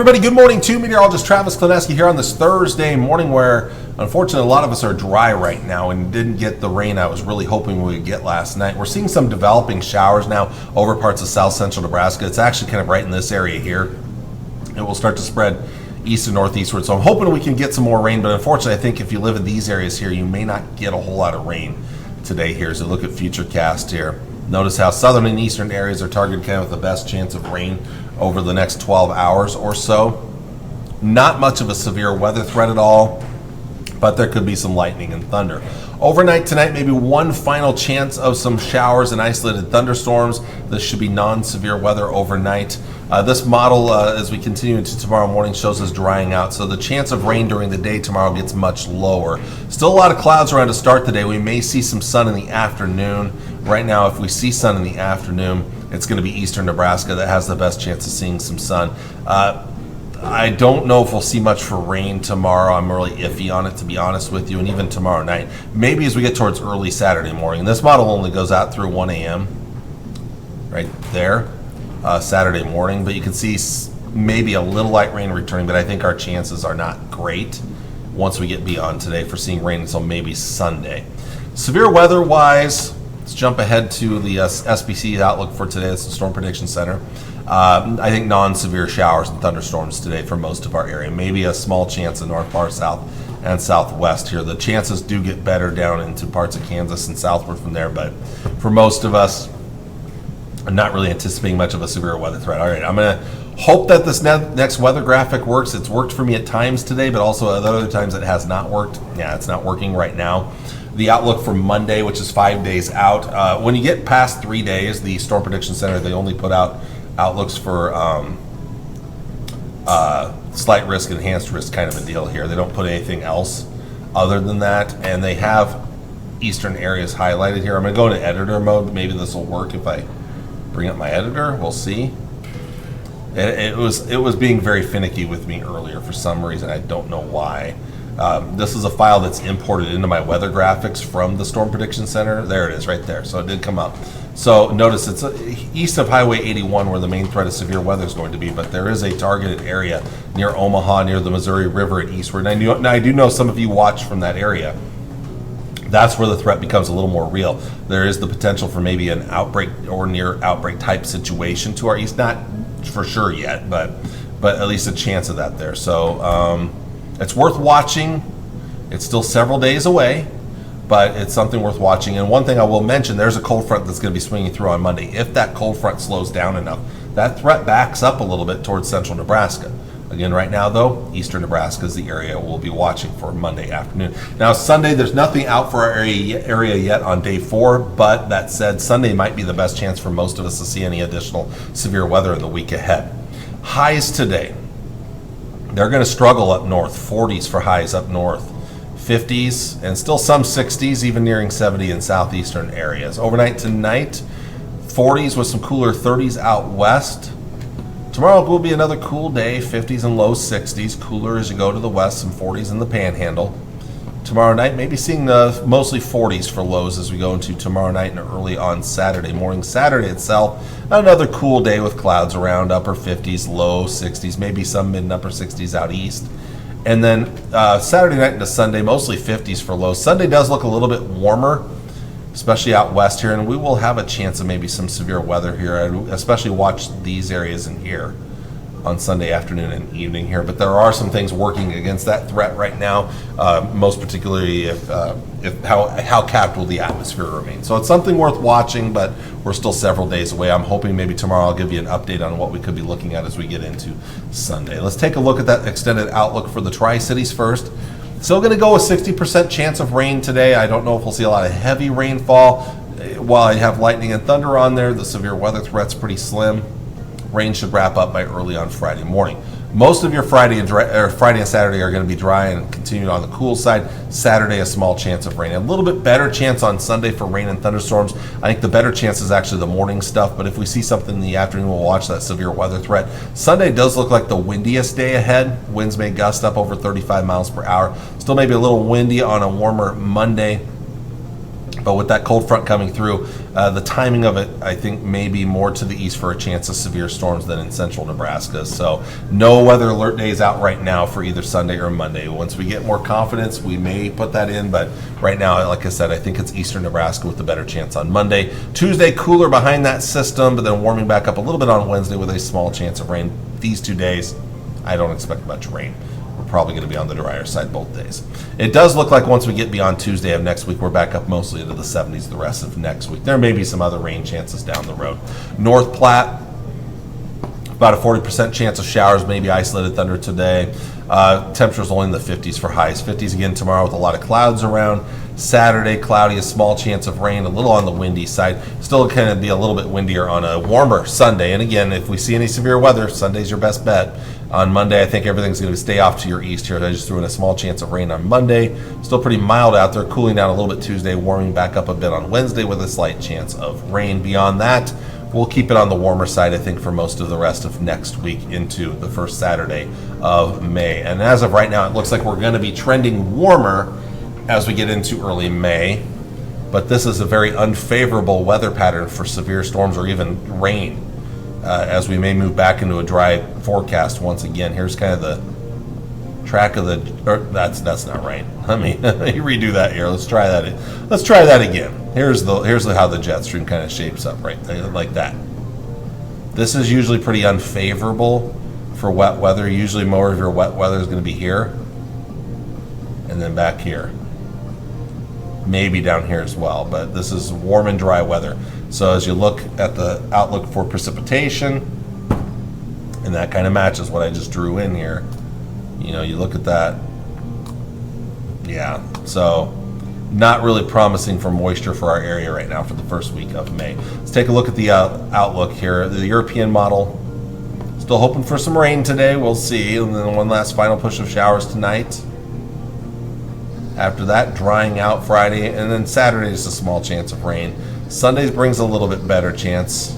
everybody, good morning to meteorologist Travis Klineski here on this Thursday morning where unfortunately a lot of us are dry right now and didn't get the rain I was really hoping we would get last night. We're seeing some developing showers now over parts of south central Nebraska. It's actually kind of right in this area here. It will start to spread east and northeastward, so I'm hoping we can get some more rain, but unfortunately I think if you live in these areas here, you may not get a whole lot of rain today here. So look at futurecast here. Notice how southern and eastern areas are targeted kind of with the best chance of rain over the next 12 hours or so. Not much of a severe weather threat at all, but there could be some lightning and thunder. Overnight tonight, maybe one final chance of some showers and isolated thunderstorms. This should be non-severe weather overnight. This model, as we continue into tomorrow morning, shows us drying out, so the chance of rain during the day tomorrow gets much lower. Still a lot of clouds around to start the day. We may see some sun in the afternoon. Right now, if we see sun in the afternoon, it's going to be eastern Nebraska that has the best chance of seeing some sun. I don't know if we'll see much for rain tomorrow. I'm really iffy on it, to be honest with you, and even tomorrow night. Maybe as we get towards early Saturday morning. This model only goes out through 1 a.m. right there, Saturday morning, but you can see maybe a little light rain returning, but I think our chances are not great once we get beyond today for seeing rain until maybe Sunday. Severe weather-wise, let's jump ahead to the SPC outlook for today. It's the Storm Prediction Center. I think non-severe showers and thunderstorms today for most of our area. Maybe a small chance in north, far south, and southwest here. The chances do get better down into parts of Kansas and southward from there, but for most of us, I'm not really anticipating much of a severe weather threat. All right, I'm going to hope that this next weather graphic works. It's worked for me at times today, but also at other times it has not worked. Yeah, it's not working right now. The outlook for Monday, which is 5 days out. When you get past 3 days, the Storm Prediction Center, they only put out outlooks for slight risk, enhanced risk kind of a deal here. They don't put anything else other than that, and they have eastern areas highlighted here. I'm going to go into editor mode. Maybe this will work if I bring up my editor. We'll see. It was being very finicky with me earlier for some reason. I don't know why. This is a file that's imported into my weather graphics from the Storm Prediction Center. There it is right there. So it did come up. So notice it's east of Highway 81 where the main threat of severe weather is going to be, but there is a targeted area near Omaha, near the Missouri River and eastward. And I do know some of you watch from that area. That's where the threat becomes a little more real. There is the potential for maybe an outbreak or near outbreak type situation to our east. Not for sure yet, but at least a chance of that there. So it's worth watching. It's still several days away, but it's something worth watching. And one thing I will mention, there's a cold front that's going to be swinging through on Monday. If that cold front slows down enough, that threat backs up a little bit towards central Nebraska. Again, right now, though, eastern Nebraska is the area we'll be watching for Monday afternoon. Now, Sunday, there's nothing out for our area yet on day 4, but that said, Sunday might be the best chance for most of us to see any additional severe weather in the week ahead. Highs today. They're going to struggle up north, 40s for highs up north, 50s, and still some 60s, even nearing 70 in southeastern areas. Overnight tonight, 40s with some cooler 30s out west. Tomorrow will be another cool day, 50s and low 60s, cooler as you go to the west, some 40s in the panhandle. Tomorrow night, maybe seeing mostly 40s for lows as we go into tomorrow night and early on Saturday morning. Saturday itself, another cool day with clouds around, upper 50s, low 60s, maybe some mid and upper 60s out east. And then Saturday night into Sunday, mostly 50s for lows. Sunday does look a little bit warmer, especially out west here, and we will have a chance of maybe some severe weather here. I'd especially watch these areas in here on Sunday afternoon and evening here, but there are some things working against that threat right now, most particularly if how capped will the atmosphere remain. So it's something worth watching, but we're still several days away. I'm hoping maybe tomorrow I'll give you an update on what we could be looking at as we get into Sunday. Let's take a look at that extended outlook for the Tri-Cities first. Still going to go with 60% chance of rain today. I don't know if we'll see a lot of heavy rainfall. While I have lightning and thunder on there, the severe weather threat's pretty slim. Rain should wrap up by early on Friday morning. Most of your Friday and Saturday are going to be dry and continue on the cool side. Saturday, a small chance of rain. A little bit better chance on Sunday for rain and thunderstorms. I think the better chance is actually the morning stuff, but if we see something in the afternoon, we'll watch that severe weather threat. Sunday does look like the windiest day ahead. Winds may gust up over 35 miles per hour. Still maybe a little windy on a warmer Monday. But with that cold front coming through, The timing of it, I think, may be more to the east for a chance of severe storms than in central Nebraska. So no weather alert days out right now for either Sunday or Monday. Once we get more confidence, we may put that in. But right now, like I said, I think it's eastern Nebraska with the better chance on Monday. Tuesday, cooler behind that system, but then warming back up a little bit on Wednesday with a small chance of rain. These 2 days, I don't expect much rain. We're probably going to be on the drier side both days. It does look like once we get beyond Tuesday of next week, we're back up mostly into the 70s the rest of next week. There may be some other rain chances down the road. North Platte, about a 40% chance of showers, maybe isolated thunder today. Temperatures only in the 50s for highs. 50s again tomorrow with a lot of clouds around. Saturday, cloudy, a small chance of rain, a little on the windy side. Still kind of be a little bit windier on a warmer Sunday. And again, if we see any severe weather, Sunday's your best bet. On Monday, I think everything's going to stay off to your east here. I just threw in a small chance of rain on Monday. Still pretty mild out there, cooling down a little bit Tuesday, warming back up a bit on Wednesday with a slight chance of rain. Beyond that, we'll keep it on the warmer side, I think, for most of the rest of next week into the first Saturday of May. And as of right now, it looks like we're going to be trending warmer as we get into early May. But this is a very unfavorable weather pattern for severe storms or even rain. As we may move back into a dry forecast once again. Here's kind of the track of the. That's not right. Let me redo that here. Let's try that. Let's try that again. Here's how the jet stream kind of shapes up right there, like that. This is usually pretty unfavorable for wet weather. Usually more of your wet weather is going to be here, and then back here. Maybe down here as well, but this is warm and dry weather. So as you look at the outlook for precipitation, and that kind of matches what I just drew in here, you know, you look at that, yeah, so not really promising for moisture for our area right now for the first week of May. Let's take a look at the outlook here. The European model, still hoping for some rain today, we'll see, and then one last final push of showers tonight. After that, drying out Friday, and then Saturday is a small chance of rain. Sundays brings a little bit better chance,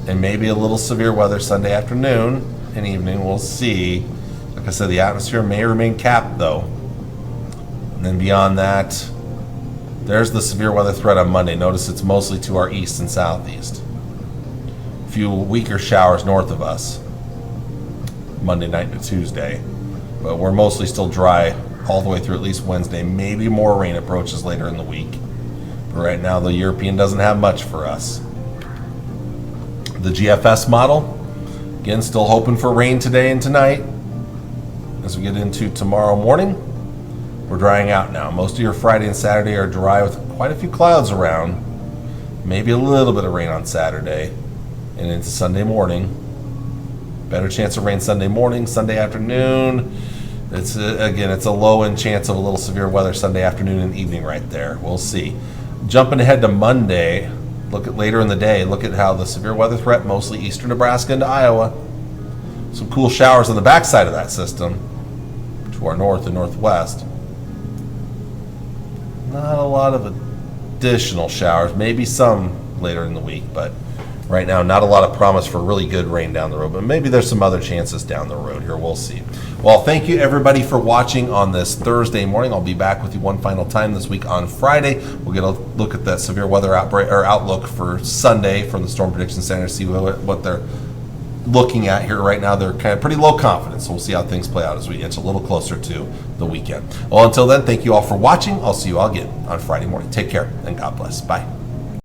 and maybe a little severe weather Sunday afternoon and evening. We'll see. Like I said, the atmosphere may remain capped, though. And then beyond that, there's the severe weather threat on Monday. Notice it's mostly to our east and southeast. A few weaker showers north of us, Monday night to Tuesday. But we're mostly still dry all the way through at least Wednesday. Maybe more rain approaches later in the week. But right now, the European doesn't have much for us. The GFS model, again, still hoping for rain today and tonight. As we get into tomorrow morning, we're drying out now. Most of your Friday and Saturday are dry with quite a few clouds around. Maybe a little bit of rain on Saturday and into Sunday morning. Better chance of rain Sunday morning, Sunday afternoon. It's a low-end chance of a little severe weather Sunday afternoon and evening right there. We'll see. Jumping ahead to Monday, look at later in the day. Look at how the severe weather threat, mostly eastern Nebraska into Iowa. Some cool showers on the backside of that system to our north and northwest. Not a lot of additional showers, maybe some later in the week, but right now, not a lot of promise for really good rain down the road, but maybe there's some other chances down the road here. We'll see. Well, thank you everybody for watching on this Thursday morning. I'll be back with you one final time this week on Friday. We'll get a look at that severe weather outlook for Sunday from the Storm Prediction Center, see what they're looking at here right now. They're kind of pretty low confidence, so we'll see how things play out as we inch a little closer to the weekend. Well, until then, thank you all for watching. I'll see you all again on Friday morning. Take care and God bless. Bye.